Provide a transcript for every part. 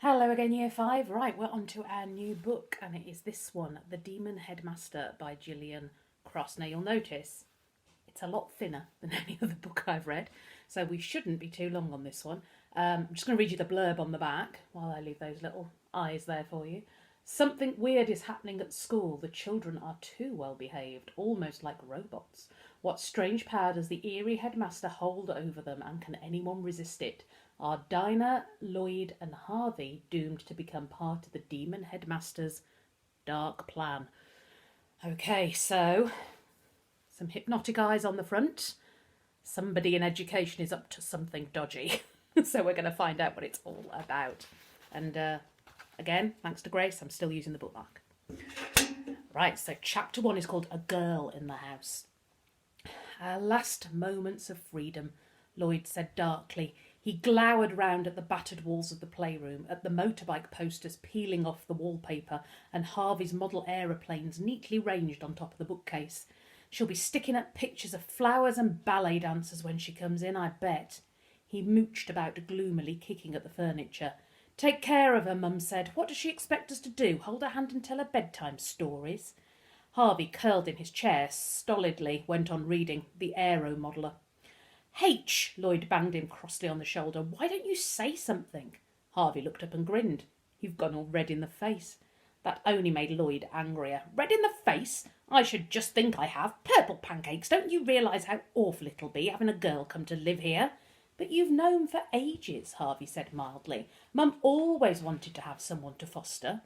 Hello again, Year 5. Right, we're on to our new book, and it is this one, The Demon Headmaster by Gillian Cross. Now, you'll notice it's a lot thinner than any other book I've read, so we shouldn't be too long on this one. I'm just going to read you the blurb on the back while I leave those little eyes there for you. Something weird is happening at school. The children are too well behaved, almost like robots. What strange power does the eerie headmaster hold over them, and can anyone resist it? Are Dinah, Lloyd, and Harvey doomed to become part of the demon headmaster's dark plan? Okay, so some hypnotic eyes on the front. Somebody in education is up to something dodgy. So we're going to find out what it's all about. And again, thanks to Grace, I'm still using the bookmark. Right, so chapter 1 is called A Girl in the House. Our last moments of freedom, Lloyd said darkly. He glowered round at the battered walls of the playroom, at the motorbike posters peeling off the wallpaper, and Harvey's model aeroplanes neatly ranged on top of the bookcase. She'll be sticking up pictures of flowers and ballet dancers when she comes in, I bet. He mooched about gloomily, kicking at the furniture. Take care of her, Mum said. What does she expect us to do? Hold her hand and tell her bedtime stories? Harvey, curled in his chair, stolidly went on reading The Aero Modeller. H, Lloyd banged him crossly on the shoulder. Why don't you say something? Harvey looked up and grinned. You've gone all red in the face. That only made Lloyd angrier. Red in the face? I should just think I have. Purple pancakes. Don't you realise how awful it'll be having a girl come to live here? But you've known for ages, Harvey said mildly. Mum always wanted to have someone to foster.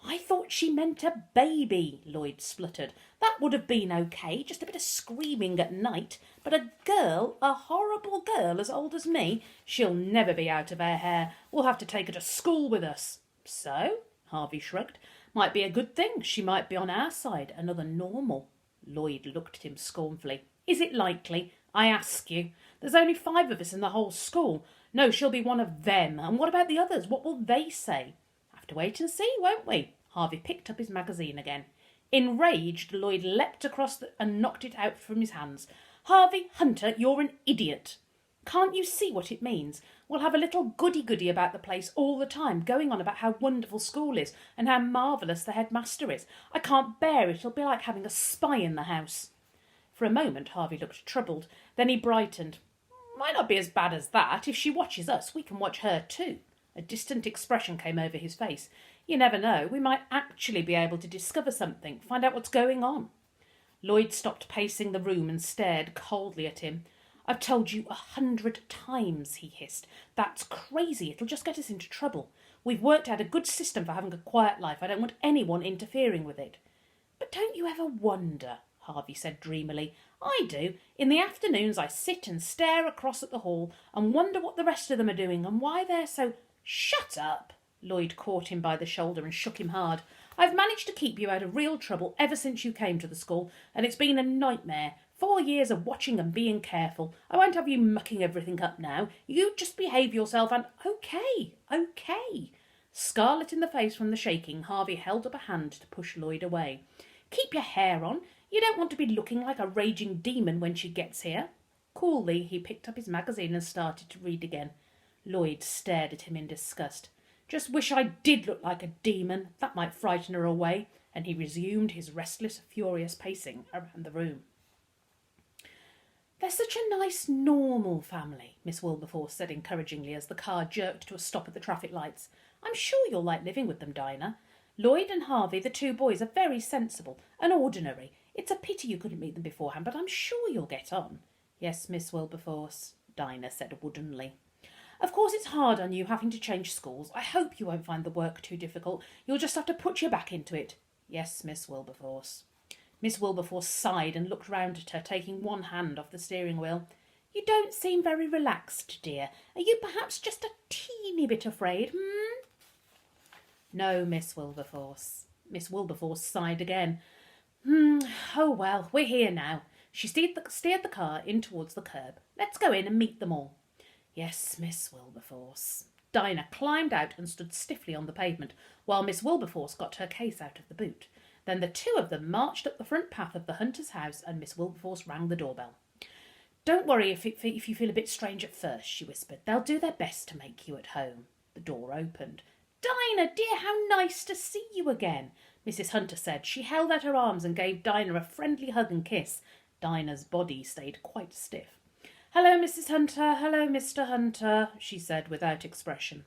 I thought she meant a baby, Lloyd spluttered. That would have been okay, just a bit of screaming at night. But a girl, a horrible girl as old as me, she'll never be out of her hair. We'll have to take her to school with us. So? Harvey shrugged. Might be a good thing. She might be on our side, another normal. Lloyd looked at him scornfully. Is it likely? I ask you. There's only 5 of us in the whole school. No, she'll be one of them. And what about the others? What will they say? Have to wait and see, won't we? Harvey picked up his magazine again. Enraged, Lloyd leapt across and knocked it out from his hands. Harvey, Hunter, you're an idiot. Can't you see what it means? We'll have a little goody-goody about the place all the time, going on about how wonderful school is and how marvellous the headmaster is. I can't bear it. It'll be like having a spy in the house. For a moment, Harvey looked troubled. Then he brightened. Might not be as bad as that. If she watches us, we can watch her too. A distant expression came over his face. You never know. We might actually be able to discover something, find out what's going on. Lloyd stopped pacing the room and stared coldly at him. I've told you 100 times, he hissed. That's crazy. It'll just get us into trouble. We've worked out a good system for having a quiet life. I don't want anyone interfering with it. But don't you ever wonder, Harvey said dreamily. I do. In the afternoons I sit and stare across at the hall and wonder what the rest of them are doing and why they're so... Shut up! Lloyd caught him by the shoulder and shook him hard. I've managed to keep you out of real trouble ever since you came to the school, and it's been a nightmare. 4 years of watching and being careful. I won't have you mucking everything up now. You just behave yourself and... Okay. Scarlet in the face from the shaking, Harvey held up a hand to push Lloyd away. Keep your hair on. You don't want to be looking like a raging demon when she gets here. Coolly, he picked up his magazine and started to read again. Lloyd stared at him in disgust. Just wish I did look like a demon. That might frighten her away. And he resumed his restless, furious pacing around the room. They're such a nice, normal family, Miss Wilberforce said encouragingly as the car jerked to a stop at the traffic lights. I'm sure you'll like living with them, Dinah. Lloyd and Harvey, the 2 boys, are very sensible and ordinary. It's a pity you couldn't meet them beforehand, but I'm sure you'll get on. Yes, Miss Wilberforce, Dinah said woodenly. Of course it's hard on you having to change schools. I hope you won't find the work too difficult. You'll just have to put your back into it. Yes, Miss Wilberforce. Miss Wilberforce sighed and looked round at her, taking one hand off the steering wheel. You don't seem very relaxed, dear. Are you perhaps just a teeny bit afraid, No, Miss Wilberforce. Miss Wilberforce sighed again. Oh, well, we're here now. She steered the car in towards the curb. Let's go in and meet them all. Yes, Miss Wilberforce. Dinah climbed out and stood stiffly on the pavement, while Miss Wilberforce got her case out of the boot. Then the 2 of them marched up the front path of the Hunter's house, and Miss Wilberforce rang the doorbell. Don't worry if you feel a bit strange at first, she whispered. They'll do their best to make you at home. The door opened. Dinah, dear, how nice to see you again, Mrs. Hunter said. She held out her arms and gave Dinah a friendly hug and kiss. Dinah's body stayed quite stiff. Hello, Mrs. Hunter. Hello, Mr. Hunter, she said without expression.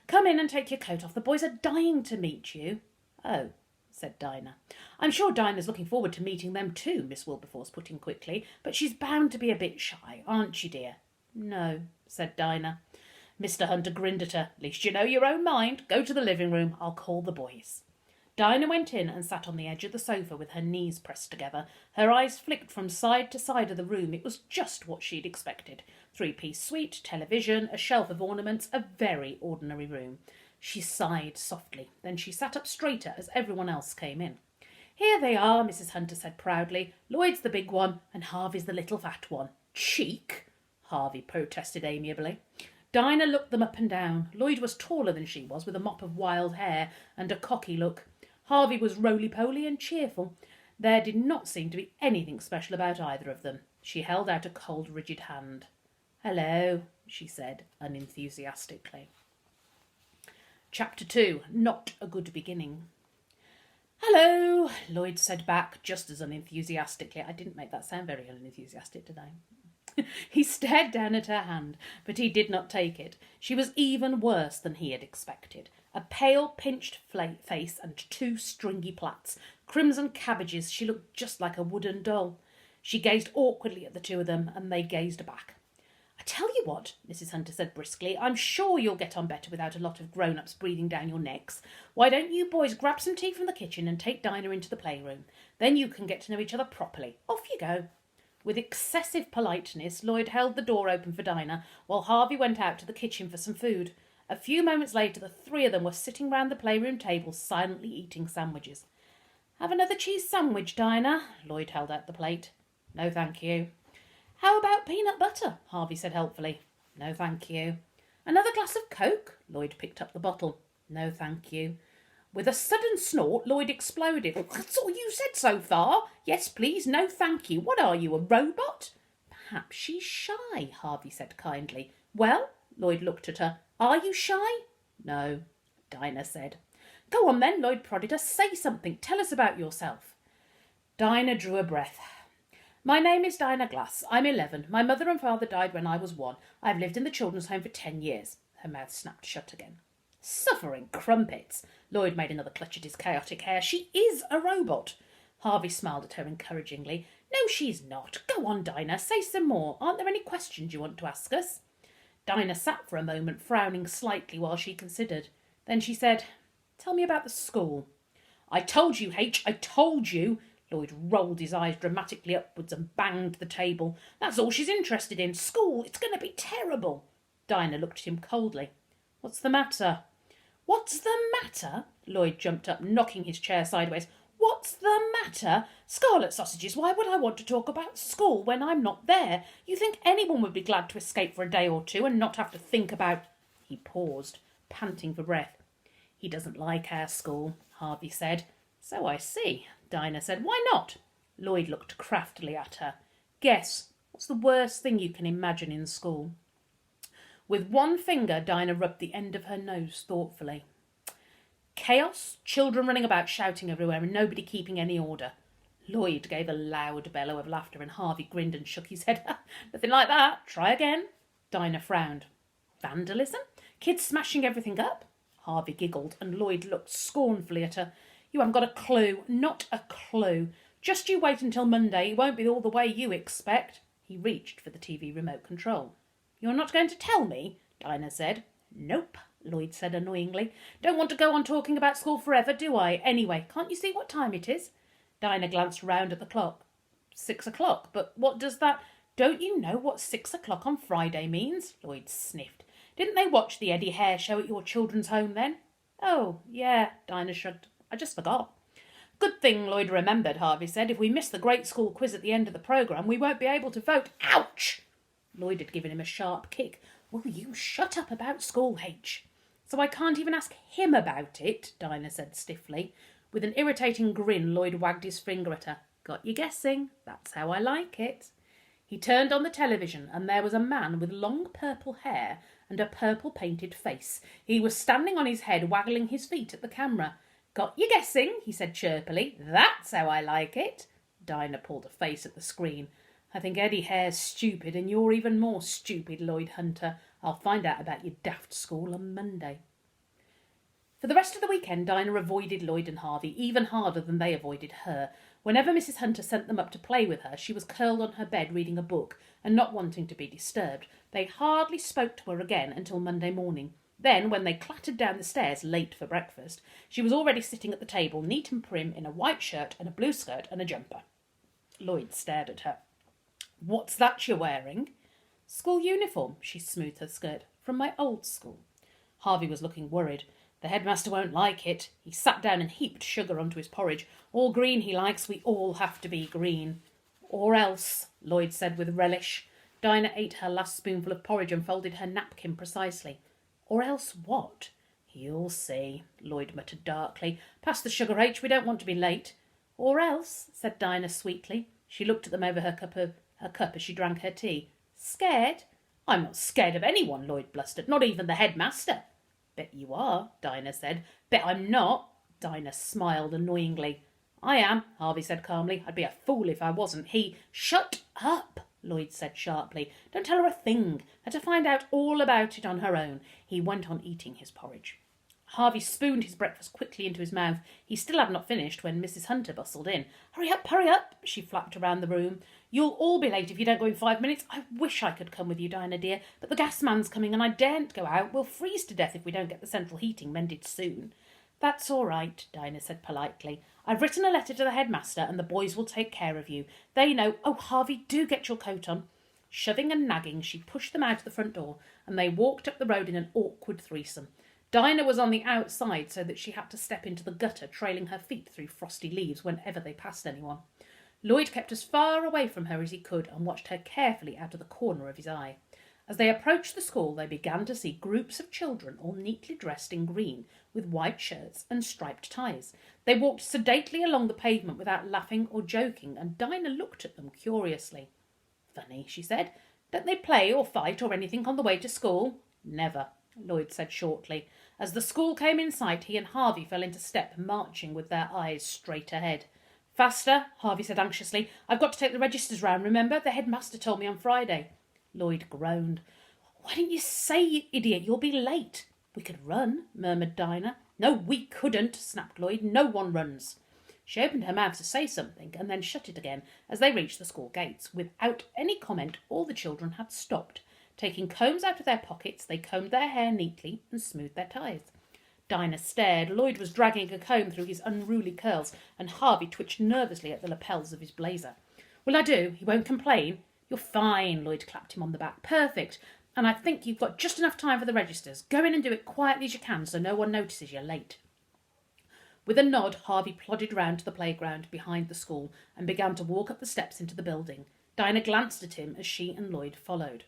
Come in and take your coat off. The boys are dying to meet you. Oh, said Dinah. I'm sure Dinah's looking forward to meeting them too, Miss Wilberforce put in quickly, but she's bound to be a bit shy, aren't you, dear? No, said Dinah. Mr. Hunter grinned at her. At least you know your own mind. Go to the living room. I'll call the boys. Dinah went in and sat on the edge of the sofa with her knees pressed together. Her eyes flicked from side to side of the room. It was just what she'd expected. 3-piece suite, television, a shelf of ornaments, a very ordinary room. She sighed softly. Then she sat up straighter as everyone else came in. Here they are, Mrs. Hunter said proudly. Lloyd's the big one and Harvey's the little fat one. Cheek, Harvey protested amiably. Dinah looked them up and down. Lloyd was taller than she was, with a mop of wild hair and a cocky look. Harvey was roly-poly and cheerful. There did not seem to be anything special about either of them. She held out a cold, rigid hand. Hello, she said unenthusiastically. Chapter 2. Not a Good Beginning. Hello, Lloyd said back just as unenthusiastically. I didn't make that sound very unenthusiastic, did I? He stared down at her hand, but he did not take it. She was even worse than he had expected. A pale, pinched face and 2 stringy plaits. Crimson cabbages, she looked just like a wooden doll. She gazed awkwardly at the two of them, and they gazed back. I tell you what, Mrs. Hunter said briskly, I'm sure you'll get on better without a lot of grown-ups breathing down your necks. Why don't you boys grab some tea from the kitchen and take Dinah into the playroom? Then you can get to know each other properly. Off you go. With excessive politeness, Lloyd held the door open for Dinah, while Harvey went out to the kitchen for some food. A few moments later, the 3 of them were sitting round the playroom table, silently eating sandwiches. Have another cheese sandwich, Dinah? Lloyd held out the plate. No, thank you. How about peanut butter? Harvey said helpfully. No, thank you. Another glass of Coke? Lloyd picked up the bottle. No, thank you. With a sudden snort, Lloyd exploded. That's all you said so far. Yes, please, no, thank you. What are you, a robot? Perhaps she's shy, Harvey said kindly. Well, Lloyd looked at her. Are you shy? No, Dinah said. Go on then, Lloyd prodded her. Say something. Tell us about yourself. Dinah drew a breath. My name is Dinah Glass. I'm 11. My mother and father died when I was 1. I've lived in the children's home for 10 years. Her mouth snapped shut again. Suffering crumpets. Lloyd made another clutch at his chaotic hair. She is a robot. Harvey smiled at her encouragingly. No, she's not. Go on, Dinah. Say some more. Aren't there any questions you want to ask us? Dinah sat for a moment, frowning slightly while she considered. Then she said, Tell me about the school. I told you, H. I told you. Lloyd rolled his eyes dramatically upwards and banged the table. That's all she's interested in. School. It's going to be terrible. Dinah looked at him coldly. What's the matter? What's the matter? Lloyd jumped up, knocking his chair sideways. What's the matter? Scarlet sausages, why would I want to talk about school when I'm not there? You think anyone would be glad to escape for a day or two and not have to think about... He paused, panting for breath. He doesn't like our school, Harvey said. So I see, Dinah said. Why not? Lloyd looked craftily at her. Guess, what's the worst thing you can imagine in school? With one finger, Dinah rubbed the end of her nose thoughtfully. Chaos, children running about shouting everywhere and nobody keeping any order. Lloyd gave a loud bellow of laughter and Harvey grinned and shook his head. Nothing like that. Try again. Dinah frowned. Vandalism? Kids smashing everything up? Harvey giggled and Lloyd looked scornfully at her. You haven't got a clue. Not a clue. Just you wait until Monday. It won't be all the way you expect. He reached for the TV remote control. You're not going to tell me? Dinah said. Nope, Lloyd said annoyingly. Don't want to go on talking about school forever, do I? Anyway, can't you see what time it is? Dinah glanced round at the clock. 6 o'clock, but what does that... Don't you know what 6 o'clock on Friday means? Lloyd sniffed. Didn't they watch the Eddie Hare show at your children's home then? Oh, yeah, Dinah shrugged. I just forgot. Good thing Lloyd remembered, Harvey said. If we miss the great school quiz at the end of the programme, we won't be able to vote. Ouch! Lloyd had given him a sharp kick. Will you shut up about school, H? So I can't even ask him about it, Dinah said stiffly. With an irritating grin, Lloyd wagged his finger at her. Got you guessing. That's how I like it. He turned on the television, and there was a man with long purple hair and a purple-painted face. He was standing on his head, waggling his feet at the camera. "Got you guessing," he said chirpily. "That's how I like it." Dinah pulled a face at the screen. "I think Eddie Hare's stupid, and you're even more stupid, Lloyd Hunter. I'll find out about your daft school on Monday." For the rest of the weekend, Dinah avoided Lloyd and Harvey even harder than they avoided her. Whenever Mrs. Hunter sent them up to play with her, she was curled on her bed reading a book and not wanting to be disturbed. They hardly spoke to her again until Monday morning. Then, when they clattered down the stairs late for breakfast, she was already sitting at the table, neat and prim, in a white shirt and a blue skirt and a jumper. Lloyd stared at her. "What's that you're wearing?" "School uniform," she smoothed her skirt, "from my old school." Harvey was looking worried. "The headmaster won't like it." He sat down and heaped sugar onto his porridge. "All green he likes, we all have to be green." "Or else," Lloyd said with relish. Dinah ate her last spoonful of porridge and folded her napkin precisely. "Or else what?" "You'll see," Lloyd muttered darkly. "Pass the sugar, H, we don't want to be late." "Or else," said Dinah sweetly. She looked at them over her cup as she drank her tea. "Scared?" "I'm not scared of anyone," Lloyd blustered, "not even the headmaster." "Bet you are," Dinah said. "Bet I'm not." Dinah smiled annoyingly. "I am," Harvey said calmly. "I'd be a fool if I wasn't. He—" "Shut up," Lloyd said sharply. "Don't tell her a thing. Let her find out all about it on her own." He went on eating his porridge. Harvey spooned his breakfast quickly into his mouth. He still had not finished when Mrs. Hunter bustled in. Hurry up," she flapped around the room. "You'll all be late if you don't go in 5 minutes. I wish I could come with you, Dinah dear, but the gas man's coming and I daren't go out. We'll freeze to death if we don't get the central heating mended soon." "That's all right," Dinah said politely. "I've written a letter to the headmaster and the boys will take care of you. They know— Oh, Harvey, do get your coat on." Shoving and nagging, she pushed them out of the front door and they walked up the road in an awkward threesome. Dinah was on the outside so that she had to step into the gutter, trailing her feet through frosty leaves whenever they passed anyone. Lloyd kept as far away from her as he could and watched her carefully out of the corner of his eye. As they approached the school, they began to see groups of children all neatly dressed in green, with white shirts and striped ties. They walked sedately along the pavement without laughing or joking, and Dinah looked at them curiously. "Funny," she said. "Don't they play or fight or anything on the way to school?" "Never," Lloyd said shortly. As the school came in sight, he and Harvey fell into step, marching with their eyes straight ahead. "Faster," Harvey said anxiously. "I've got to take the registers round, remember? The headmaster told me on Friday." Lloyd groaned. "Why didn't you say, you idiot? You'll be late." "We could run," murmured Dinah. "No, we couldn't," snapped Lloyd. "No one runs." She opened her mouth to say something and then shut it again as they reached the school gates. Without any comment, all the children had stopped. Taking combs out of their pockets, they combed their hair neatly and smoothed their ties. Dinah stared. Lloyd was dragging a comb through his unruly curls, and Harvey twitched nervously at the lapels of his blazer. "Will I do? He won't complain?" "You're fine," Lloyd clapped him on the back. "Perfect. And I think you've got just enough time for the registers. Go in and do it quietly as you can so no one notices you're late." With a nod, Harvey plodded round to the playground behind the school and began to walk up the steps into the building. Dinah glanced at him as she and Lloyd followed.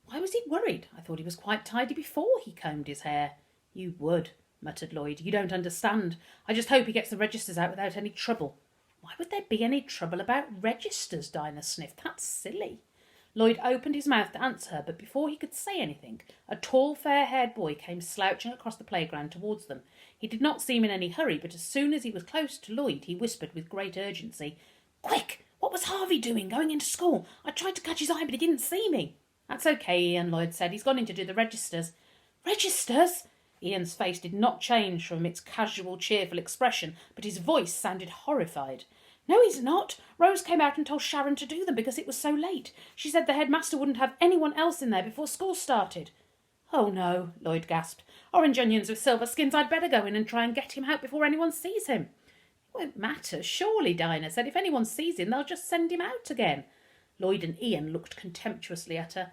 "Why was he worried? I thought he was quite tidy before he combed his hair." "You would," muttered Lloyd. "You don't understand. I just hope he gets the registers out without any trouble." "Why would there be any trouble about registers?" Dinah sniffed. "That's silly." Lloyd opened his mouth to answer her, but before he could say anything, a tall, fair-haired boy came slouching across the playground towards them. He did not seem in any hurry, but as soon as he was close to Lloyd, he whispered with great urgency, "Quick! What was Harvey doing going into school? I tried to catch his eye, but he didn't see me." "That's okay, Ian," Lloyd said. "He's gone in to do the registers." "Registers?" Ian's face did not change from its casual, cheerful expression, but his voice sounded horrified. "No, he's not. Rose came out and told Sharon to do them because it was so late. She said the headmaster wouldn't have anyone else in there before school started." "Oh, no," Lloyd gasped. "Orange onions with silver skins. I'd better go in and try and get him out before anyone sees him." "It won't matter, surely," Dinah said. "If anyone sees him, they'll just send him out again." Lloyd and Ian looked contemptuously at her.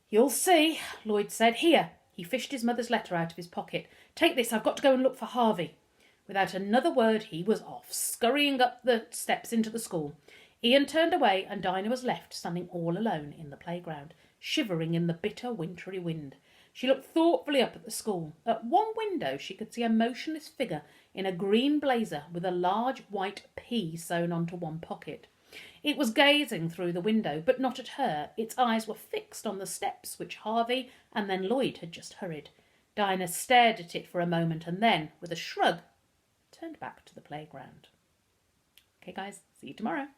"You'll see," Lloyd said. "Here." He fished his mother's letter out of his pocket. "Take this. I've got to go and look for Harvey." Without another word, he was off, scurrying up the steps into the school. Ian turned away, and Dinah was left standing all alone in the playground, shivering in the bitter wintry wind. She looked thoughtfully up at the school. At one window she could see a motionless figure in a green blazer with a large white P sewn onto one pocket. It was gazing through the window, but not at her. Its eyes were fixed on the steps which Harvey and then Lloyd had just hurried. Dinah stared at it for a moment and then, with a shrug, turned back to the playground. Okay, guys, see you tomorrow.